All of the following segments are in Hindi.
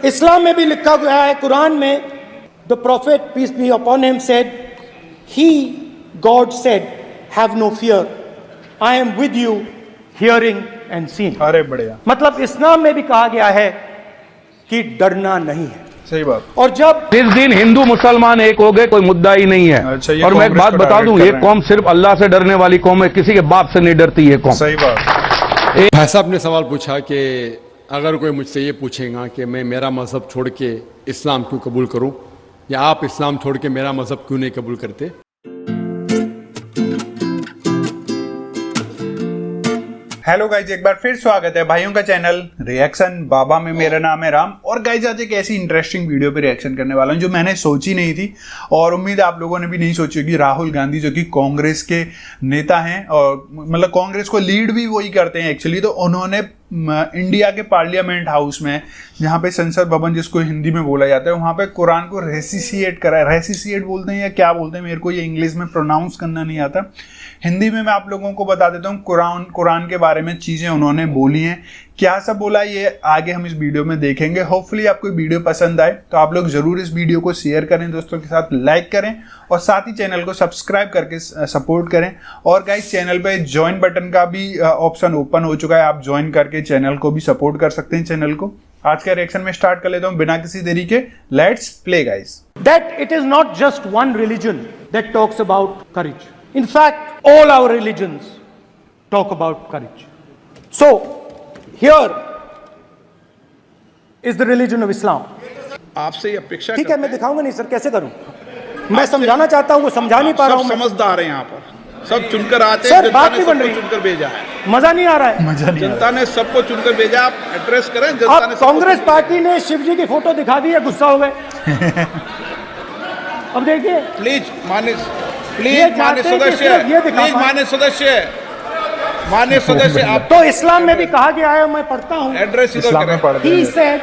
इस्लाम में भी लिखा गया है, कुरान में, the prophet peace be upon him said, he God said, have no fear, I am with you hearing and seeing. अरे बढ़िया, मतलब इस्लाम में भी कहा गया है कि डरना नहीं है। सही बात। और जब जिस दिन हिंदू मुसलमान एक हो गए कोई मुद्दा ही नहीं है। अच्छा, और मैं एक बात बता दूं, ये कौम सिर्फ अल्लाह से डरने वाली कौम है, किसी के बाप से नहीं डरती ये कौम। सही बात। भाई साहब ने सवाल पूछा कि अगर कोई मुझसे ये पूछेगा कि मैं मेरा मजहब छोड़ के इस्लाम क्यों कबूल करूं, या आप इस्लाम छोड़ के मेरा मजहब क्यों नहीं कबूल करते। हेलो गाइज, एक बार फिर स्वागत है भाइयों का चैनल रिएक्शन बाबा में। मेरा नाम है राम और गाइज आज एक ऐसी इंटरेस्टिंग वीडियो पे रिएक्शन करने वाला हूं जो मैंने सोची नहीं थी और उम्मीद है आप लोगों ने भी नहीं सोची होगी। राहुल गांधी जो कि कांग्रेस के नेता हैं और मतलब कांग्रेस को लीड भी वही करते हैं एक्चुअली, तो उन्होंने इंडिया के पार्लियामेंट हाउस में, जहाँ पे संसद भवन जिसको हिंदी में बोला जाता है, वहाँ पे कुरान को रेसिसिएट करा है। रेसिसिएट बोलते हैं या क्या बोलते हैं, मेरे को ये इंग्लिश में प्रोनाउंस करना नहीं आता। हिंदी में मैं आप लोगों को बता देता हूँ। कुरान के बारे में चीज़ें उन्होंने बोली हैं, क्या सब बोला ये आगे हम इस वीडियो में देखेंगे। होपफुली आपको वीडियो पसंद आए तो आप लोग जरूर इस वीडियो को शेयर करें, दोस्तों के साथ लाइक करें और साथ ही चैनल को सब्सक्राइब करके सपोर्ट करें। और गाइस चैनल पे ज्वाइन बटन का भी ऑप्शन ओपन हो चुका है, आप ज्वाइन करके चैनल को भी सपोर्ट कर सकते हैं। चैनल को आज का रिएक्शन में स्टार्ट कर लेता हूँ बिना किसी देरी के। Let's play guys. that it is not just one religion that talks about courage. In fact, all our religions talk about courage. So, here is the religion of Islam. आपसे अपेक्षा ठीक है, मैं दिखाऊंगा नहीं सर, कैसे करूं? मैं समझाना चाहता हूं, वो समझा नहीं पा रहा हूं। समझदार है यहाँ पर, सब चुनकर आते हैं। हैं। सर बात नहीं बन रही, चुनकर भेजा है, मजा नहीं आ रहा है। मजा नहीं, जनता ने सबको चुनकर भेजा। आप एड्रेस करें, जनता अब ने। कांग्रेस पार्टी ने शिव जी की फोटो दिखा दी है, गुस्सा हो गए। अब देखिए, प्लीज मान्य सदस्य आप तो इस्लाम में भी कहा गया है, मैं पढ़ता हूं, एड्रेस इधर इस्लाम में करें। पढ़ते He हैं। said,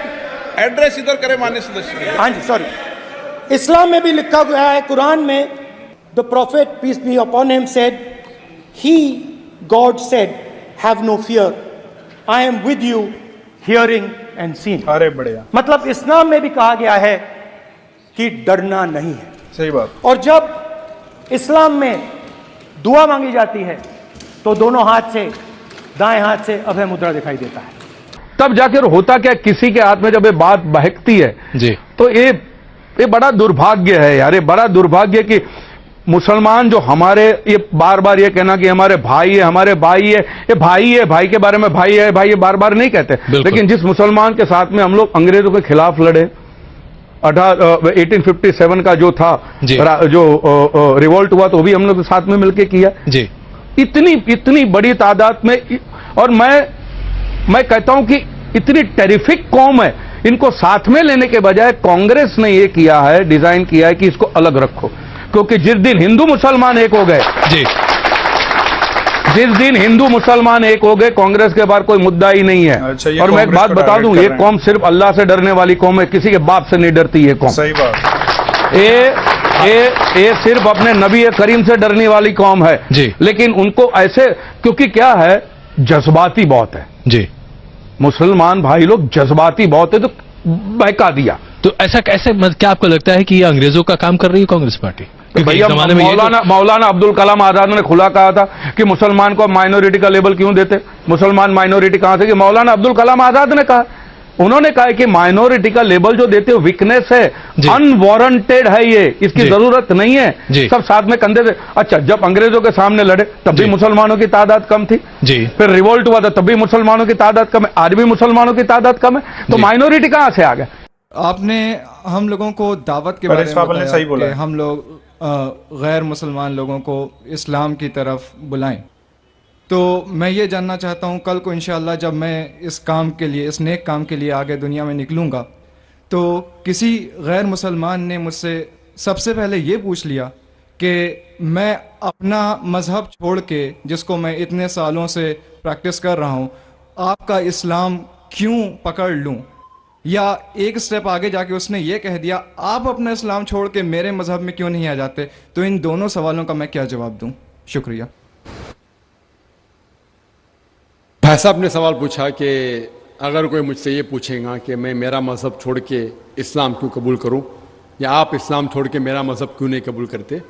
एड्रेस इधर करें मान्य सदस्य। हाँ जी सॉरी, इस्लाम में भी लिखा गया है, कुरान में, the prophet peace be upon him said, he God said, have no fear, I am with you hearing and seeing. अरे बढ़िया, मतलब इस्लाम में भी कहा गया है कि डरना नहीं है। सही बात। और जब इस्लाम में दुआ मांगी जाती है तो दोनों हाथ से, दाएं हाथ से अभय मुद्रा दिखाई देता है। तब जाकर होता क्या, किसी के हाथ में जब ये बात बहकती है जी, तो ये बड़ा दुर्भाग्य है यार। ये बड़ा दुर्भाग्य कि मुसलमान जो हमारे, ये बार बार ये कहना कि हमारे भाई है, हमारे भाई है, ये भाई है, भाई के बारे में भाई है, भाई, ये बार बार नहीं कहते। लेकिन जिस मुसलमान के साथ में हम लोग अंग्रेजों के खिलाफ लड़े, 1857 का जो था जो रिवोल्ट हुआ, तो भी हम लोग साथ में मिलकर किया जी। इतनी बड़ी तादाद में, और मैं कहता हूं कि इतनी टेरिफिक कौम है, इनको साथ में लेने के बजाय कांग्रेस ने ये किया है, डिजाइन किया है कि इसको अलग रखो। क्योंकि जिस दिन हिंदू मुसलमान एक हो गए जी, जिस दिन हिंदू मुसलमान एक हो गए, कांग्रेस के बाहर कोई मुद्दा ही नहीं है। अच्छा, और मैं एक बात बता दूं, ये कौम सिर्फ अल्लाह से डरने वाली कौम है, किसी के बाप से नहीं डरती ये कौम। सही बात। ये सिर्फ अपने नबी करीम से डरने वाली कौम है जी। लेकिन उनको ऐसे, क्योंकि क्या है, जज्बाती बहुत है जी। मुसलमान भाई लोग जज्बाती बहुत है, तो बहका दिया। तो ऐसा कैसे, क्या आपको लगता है कि ये अंग्रेजों का काम कर रही है कांग्रेस पार्टी? भैया मौलाना अब्दुल कलाम आजाद ने खुला कहा था कि मुसलमान को माइनॉरिटी का लेबल क्यों देते, मुसलमान माइनॉरिटी कहां से, कि मौलाना अब्दुल कलाम आजाद ने कहा। उन्होंने कहा कि माइनॉरिटी का लेबल जो देते हो वीकनेस है, अनवारंटेड है, ये इसकी जरूरत नहीं है। सब साथ में कंधे से। अच्छा, जब अंग्रेजों के सामने लड़े तब भी मुसलमानों की तादाद कम थी जी। फिर रिवोल्ट हुआ था तब भी मुसलमानों की तादाद कम है, आज भी मुसलमानों की तादाद कम है, तो माइनॉरिटी कहां से आ गए? आपने हम लोगों को दावत के बारे में बताया सही बोला कि हम लोग गैर मुसलमान लोगों को इस्लाम की तरफ बुलाएं। तो मैं ये जानना चाहता हूँ, कल को इंशाअल्लाह जब मैं इस काम के लिए, इस नेक काम के लिए आगे दुनिया में निकलूँगा, तो किसी गैर मुसलमान ने मुझसे सबसे पहले ये पूछ लिया कि मैं अपना मज़हब छोड़ के, जिसको मैं इतने सालों से प्रैक्टिस कर रहा हूँ, आपका इस्लाम क्यों पकड़ लूँ, या एक स्टेप आगे जाके उसने ये कह दिया आप अपना इस्लाम छोड़ के मेरे मजहब में क्यों नहीं आ जाते। तो इन दोनों सवालों का मैं क्या जवाब दूं? शुक्रिया। भाई साहब ने सवाल पूछा कि अगर कोई मुझसे ये पूछेगा कि मैं मेरा मज़हब छोड़ के इस्लाम क्यों कबूल करूं या आप इस्लाम छोड़ के मेरा मज़हब क्यों नहीं कबूल करते,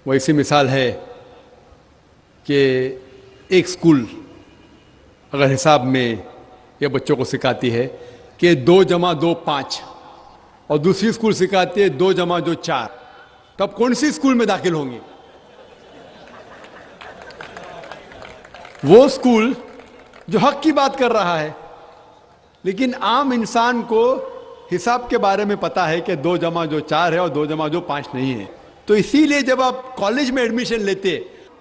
वैसी मिसाल है कि एक स्कूल अगर हिसाब में ये बच्चों को सिखाती है कि 2 + 2 5 और दूसरी स्कूल सिखाती है 2 + 2 4, तब कौन सी स्कूल में दाखिल होंगे? वो स्कूल जो हक की बात कर रहा है। लेकिन आम इंसान को हिसाब के बारे में पता है कि 2 + 2 4 है और 2 + 2 5 नहीं है। तो इसीलिए जब आप कॉलेज में एडमिशन लेते,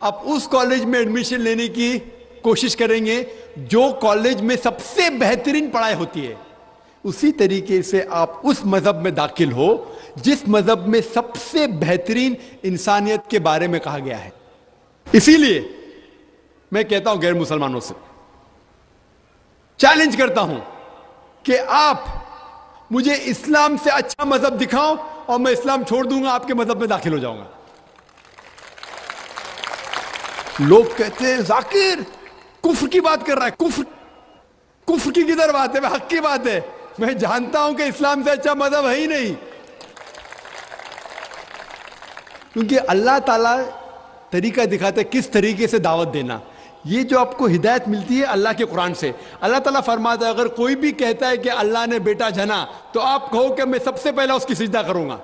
आप उस कॉलेज में एडमिशन लेने की कोशिश करेंगे जो कॉलेज में सबसे बेहतरीन पढ़ाई होती है। उसी तरीके से आप उस मजहब में दाखिल हो जिस मजहब में सबसे बेहतरीन इंसानियत के बारे में कहा गया है। इसीलिए मैं कहता हूं गैर मुसलमानों से चैलेंज करता हूं कि आप मुझे इस्लाम से अच्छा मजहब दिखाओ और मैं इस्लाम छोड़ दूंगा, आपके मजहब में दाखिल हो जाऊंगा। लोग कहते हैं जाकिर कुफ्र की बात कर रहा है। कुफ्र की किधर बात है? वह हक की बात है। मैं जानता हूं कि इस्लाम से अच्छा मजहब है ही नहीं, क्योंकि अल्लाह ताला तरीका दिखाते किस तरीके से दावत देना। ये जो आपको हिदायत मिलती है अल्लाह के कुरान से। अल्लाह ताला फरमाता है अगर कोई भी कहता है कि अल्लाह ने बेटा जना तो आप कहो कि मैं सबसे पहला उसकी सिजदा करूंगा।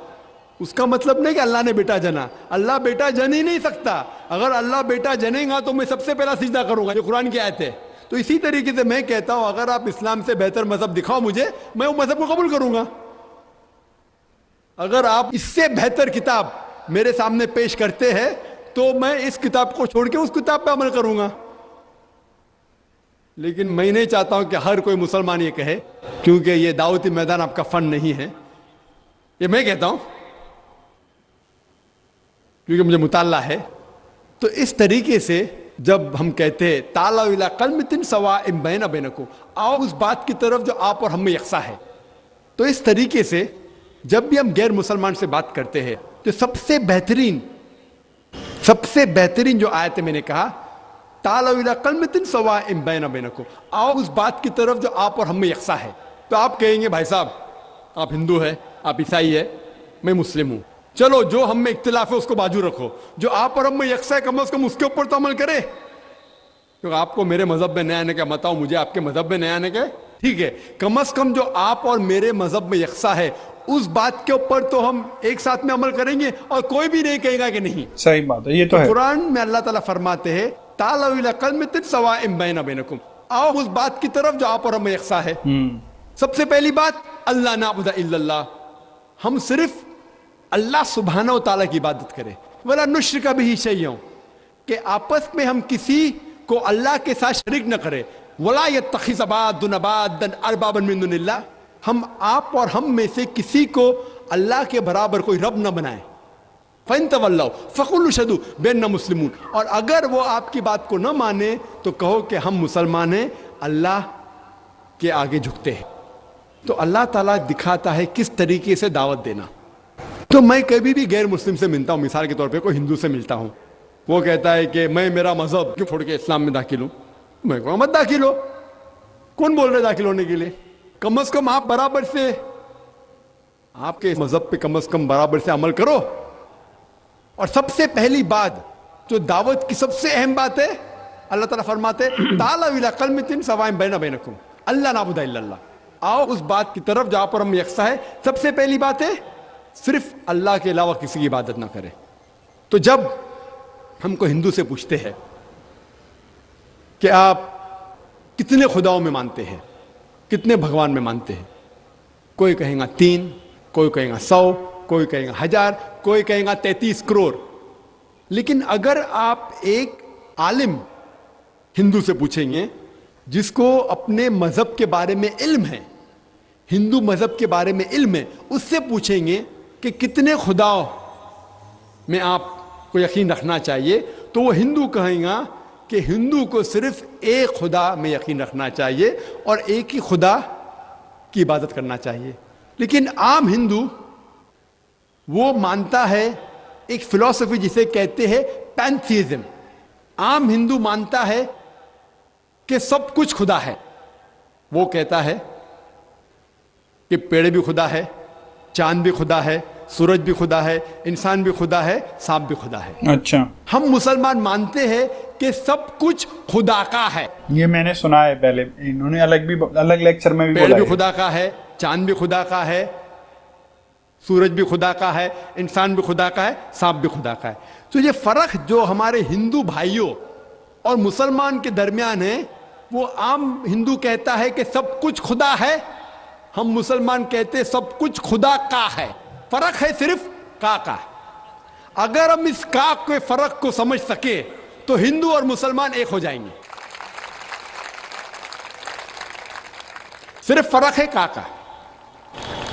उसका मतलब नहीं कि अल्लाह ने बेटा जना, अल्लाह बेटा जन ही नहीं सकता। अगर अल्लाह बेटा जनेगा तो मैं सबसे पहला सिजदा करूंगा, जो कुरान की आयत है। तो इसी तरीके से मैं कहता हूं अगर आप इस्लाम से बेहतर मजहब दिखाओ मुझे, मैं वो मजहब को कबूल करूंगा। अगर आप इससे बेहतर किताब मेरे सामने पेश करते हैं तो मैं इस किताब को छोड़ के उस किताब पे अमल करूंगा। लेकिन मैं नहीं चाहता हूं कि हर कोई मुसलमान ये कहे, क्योंकि ये दावती मैदान आपका फन नहीं है। ये मैं कहता हूं क्योंकि मुझे मुताल्ला है। तो इस तरीके से जब हम कहते हैं ताला इला कलमतिन सवाइम बैना बैनकुम, आओ उस बात की तरफ जो आप और हम में यकसा है। तो इस तरीके से जब भी हम गैर मुसलमान से बात करते हैं तो सबसे बेहतरीन जो आयत है मैंने कहा ताला इला कलमतिन सवाइम बैना बैनकुम, आओ उस बात की तरफ जो आप और हम में यकसा है। तो आप कहेंगे भाई साहब आप हिंदू है, आप ईसाई है, मैं मुस्लिम हूं, चलो जो हम में इख्तिलाफ है उसको बाजू रखो, जो आप और हम में यकसा है कम से कम उसके ऊपर तो अमल करे। क्योंकि आपको मेरे मजहब में नया आने का मत आओ, मुझे आपके मजहब में नया आने का, ठीक है, कम से कम जो आप और मेरे मजहब में यकसा है उस बात के ऊपर तो हम एक साथ में अमल करेंगे और कोई भी नहीं कहेगा कि नहीं। सही बात है, ये तो है। कुरान में अल्लाह ताला फरमाते हैं ताला इला कलमतिन सवाइम बैना बैनकुम, आओ उस बात की तरफ जो आप और हम में यकसा है। सबसे पहली बात अल्लाह नाबुदा इल्लल्लाह, हम सिर्फ अल्लाह सुब्हानहू तआला की इबादत करें। वला नुश्रिका बिही शैय्यन, कि आपस में हम किसी को अल्लाह के साथ शरीक न करें। वला यत्तखिज़ बादुना बादन अरबाबन मिन दुनिल्लाह, हम आप और हम में से किसी को अल्लाह के बराबर कोई रब न बनाए। फ़इन तवल्लौ फ़कुलू शहदू बिन्ना मुस्लिमून, और अगर वो आपकी बात को न माने तो कहो कि हम मुसलमान हैं, अल्लाह के आगे झुकते हैं। तो अल्लाह ताला दिखाता है किस तरीके से दावत देना। तो मैं कभी भी गैर मुस्लिम से मिलता हूं, मिसाल के तौर पे कोई हिंदू से मिलता हूं, वो कहता है कि मैं मेरा मजहब क्यों छोड़ के इस्लाम में दाखिल हूं, मैं कहूँ मत दाखिल हो। कौन बोल रहे दाखिल होने के लिए? कम से कम आप बराबर से आपके मजहब पे कम से कम बराबर से अमल करो। और सबसे पहली बात जो दावत की सबसे अहम बात है, अल्लाह ताला फरमाते ताला इला कलमतिन सवाइम बैना बैनकुम अल्लाह नाबुदा इल्लल्लाह, आओ उस बात की तरफ जहां पर हम यकसा है। सबसे पहली बात है सिर्फ अल्लाह के अलावा किसी की इबादत ना करें। तो जब हमको हिंदू से पूछते हैं कि आप कितने खुदाओं में मानते हैं, कितने भगवान में मानते हैं, कोई कहेगा 3, कोई कहेगा 100, कोई कहेगा 1000, कोई कहेगा 33 करोड़। लेकिन अगर आप एक आलिम हिंदू से पूछेंगे जिसको अपने मजहब के बारे में इल्म है, हिंदू मजहब के बारे में इल्म है, उससे पूछेंगे कि कितने खुदाओं में आपको यकीन रखना चाहिए, तो वो हिंदू कहेगा कि हिंदू को सिर्फ एक खुदा में यकीन रखना चाहिए और एक ही खुदा की इबादत करना चाहिए। लेकिन आम हिंदू वो मानता है एक फिलॉसफी जिसे कहते हैं पैंथीइज्म। आम हिंदू मानता है कि सब कुछ खुदा है, वो कहता है कि पेड़ भी खुदा है, चांद भी खुदा है, सूरज भी खुदा है, इंसान भी खुदा है, सांप भी खुदा है। अच्छा, हम मुसलमान मानते हैं कि सब कुछ खुदा का है। ये मैंने सुना है पहले, इन्होंने अलग लेक्चर में भी पेड़ बोला भी है। खुदा का है, चांद भी खुदा का है, सूरज भी खुदा का है, इंसान भी खुदा का है, सांप भी खुदा का है। तो ये फर्क जो हमारे हिंदू भाइयों और मुसलमान के दरमियान है, वो आम हिंदू कहता है कि सब कुछ खुदा है, हम मुसलमान कहते हैं सब कुछ खुदा का है। फर्क है सिर्फ का। अगर हम इस का के फर्क को समझ सके तो हिंदू और मुसलमान एक हो जाएंगे। सिर्फ फर्क है का।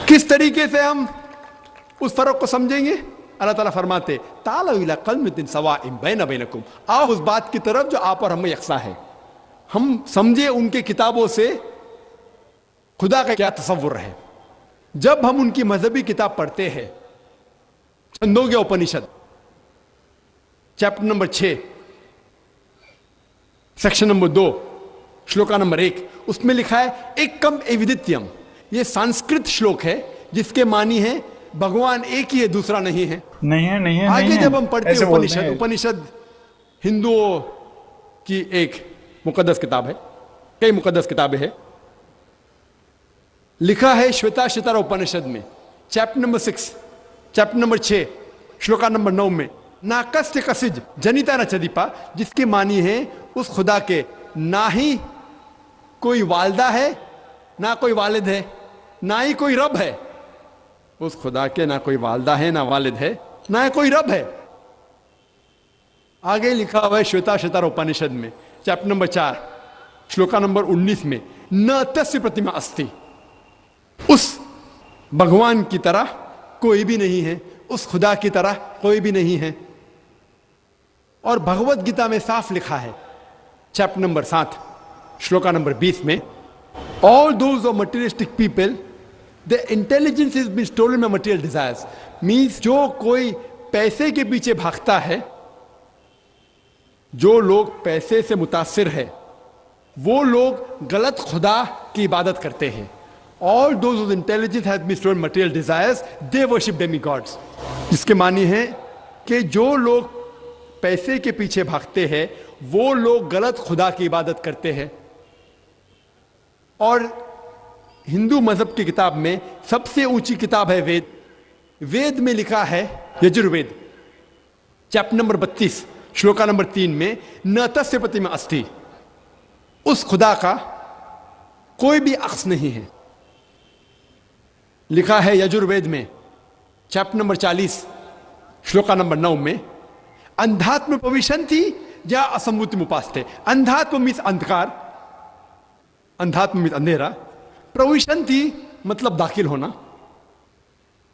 किस तरीके से हम उस फर्क को समझेंगे? अल्लाह ताला फरमाते ताला इला कलमतिन सवाइम बैना बैनकुम, आओ उस बात की तरफ जो आप और हमें यकसा है। हम समझे उनके किताबों से खुदा का क्या तसव्वुर है। जब हम उनकी मजहबी किताब पढ़ते हैं, Chandogya Upanishad chapter number 6 section number 2 shloka number 1, उसमें लिखा है एकम एविदित्यम। यह संस्कृत श्लोक है जिसके मानी है भगवान एक ही है, दूसरा नहीं है। नहीं है आगे जब हम पढ़ते ऐसे हैं बोलते हैं। उपनिषद हिंदुओं की एक मुकद्दस किताब है, कई मुकद्दस किताबें हैं। लिखा है श्वेताश्वतर उपनिषद में chapter number 6 chapter number 6 shloka number 9 में नाकस्य कसिज जनिता न चदीपा, जिसकी मानी है उस खुदा के ना ही कोई वालदा है, ना कोई वालिद है, ना ही कोई रब है। उस खुदा के ना कोई वालदा है, ना वालिद है, ना ही कोई रब है। आगे लिखा हुआ है श्वेताश्वतर उपनिषद में चैप्टर नंबर 4 श्लोका नंबर 19 में न तस्य प्रतिमा अस्ति, उस भगवान की तरह कोई भी नहीं है, उस खुदा की तरह कोई भी नहीं है। और भगवत गीता में साफ लिखा है चैप्टर नंबर 7 श्लोका नंबर 20 में all those of materialistic people the intelligence is been stolen by material desires, means जो कोई पैसे के पीछे भागता है, जो लोग पैसे से मुतासिर है, वो लोग गलत खुदा की इबादत करते हैं। All those whose intelligence has been stored in material desires, they worship demigods. जिसके मानी है कि जो लोग पैसे के पीछे भागते हैं वो लोग गलत खुदा की इबादत करते हैं। और हिंदू मजहब की किताब में सबसे ऊंची किताब है वेद। वेद में लिखा है Yajurveda chapter number 32 shloka number 3 में न तस्य प्रतिमा अस्ति, उस खुदा का कोई भी अक्स नहीं है। लिखा है यजुर्वेद में चैप्टर नंबर 40 श्लोका नंबर 9 में अंधात्म प्रविशन्ति या असंभूति मुपास्ते। अंधात्म मीन्स अंधकार, अंधात्म मीन्स अंधेरा, प्रविशन्ति मतलब दाखिल होना।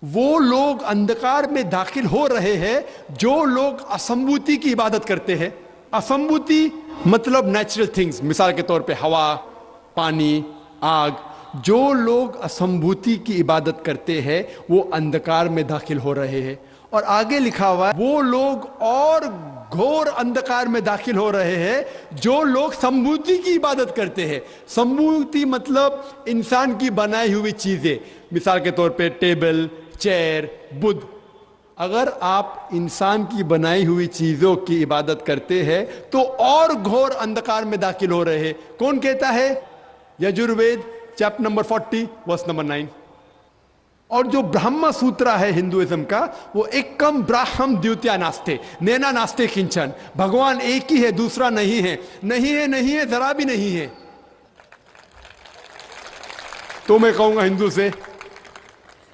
वो लोग अंधकार में दाखिल हो रहे हैं जो लोग असंभूति की इबादत करते हैं। असंभूति मतलब नेचुरल थिंग्स, मिसाल के तौर पे हवा, पानी, आग। जो लोग असंभूति की इबादत करते हैं वो अंधकार में दाखिल हो रहे हैं। और आगे लिखा हुआ है वो लोग और घोर अंधकार में दाखिल हो रहे हैं जो लोग संभूति की इबादत करते हैं। संभूति मतलब इंसान की बनाई हुई चीजें, मिसाल के तौर पे टेबल, चेयर, बुद्ध। अगर आप इंसान की बनाई हुई चीजों की इबादत करते हैं तो और घोर अंधकार में दाखिल हो रहे हैं। कौन कहता है? Yajurveda chapter number 40 verse number 9। और जो ब्रह्म सूत्र है हिंदुइज्म का, वो एकम ब्राह्म द्वितीया नास्ते नैना नास्ते किंचन। भगवान एक ही है, दूसरा नहीं है, नहीं है, नहीं है, जरा भी नहीं है। तो मैं कहूंगा हिंदू से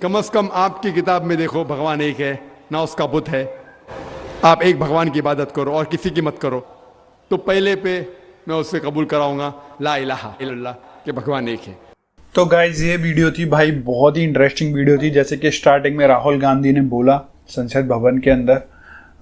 कम से कम आपकी किताब में देखो भगवान एक है, ना उसका बुत है। आप एक भगवान की इबादत करो और किसी की मत करो। तो पहले पे मैं उससे कबूल कराऊंगा ला इलाहा इल्लल्लाह कि भगवान एक है। तो गाइज ये वीडियो थी भाई, बहुत ही इंटरेस्टिंग वीडियो थी। जैसे कि स्टार्टिंग में राहुल गांधी ने बोला संसद भवन के अंदर,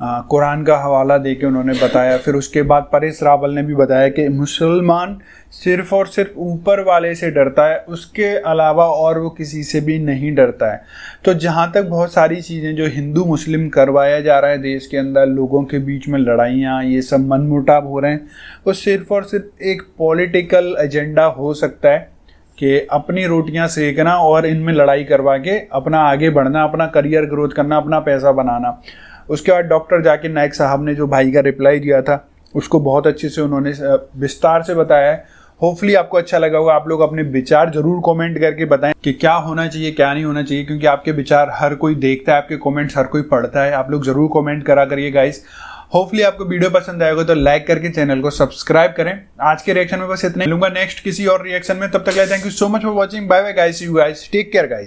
कुरान का हवाला देके उन्होंने बताया। फिर उसके बाद परेश रावल ने भी बताया कि मुसलमान सिर्फ और सिर्फ ऊपर वाले से डरता है, उसके अलावा और वो किसी से भी नहीं डरता है। तो जहाँ तक बहुत सारी चीज़ें जो हिंदू मुस्लिम करवाया जा रहा है देश के अंदर, लोगों के बीच में लड़ाइयाँ, ये सब मनमुटाव हो रहे हैं, वो सिर्फ और सिर्फ एक पॉलिटिकल एजेंडा हो सकता है कि अपनी रोटियां सेकना और इनमें लड़ाई करवा के अपना आगे बढ़ना, अपना करियर ग्रोथ करना, अपना पैसा बनाना। उसके बाद डॉक्टर जाकिर नाइक साहब ने जो भाई का रिप्लाई दिया था उसको बहुत अच्छे से उन्होंने विस्तार से बताया है। होपफुली आपको अच्छा लगा होगा। आप लोग अपने विचार जरूर कमेंट करके बताएं कि क्या होना चाहिए क्या नहीं होना चाहिए, क्योंकि आपके विचार हर कोई देखता है, आपके कमेंट्स हर कोई पढ़ता है। आप लोग जरूर कमेंट करा करिए गाइस। होपफुली आपको वीडियो पसंद आएगा तो लाइक करके चैनल को सब्सक्राइब करें। आज के रिएक्शन में बस इतना ही। मिलूंगा नेक्स्ट किसी और रिएक्शन में, तब तक thank you so much for watching. Bye bye guys, you guys take care guys.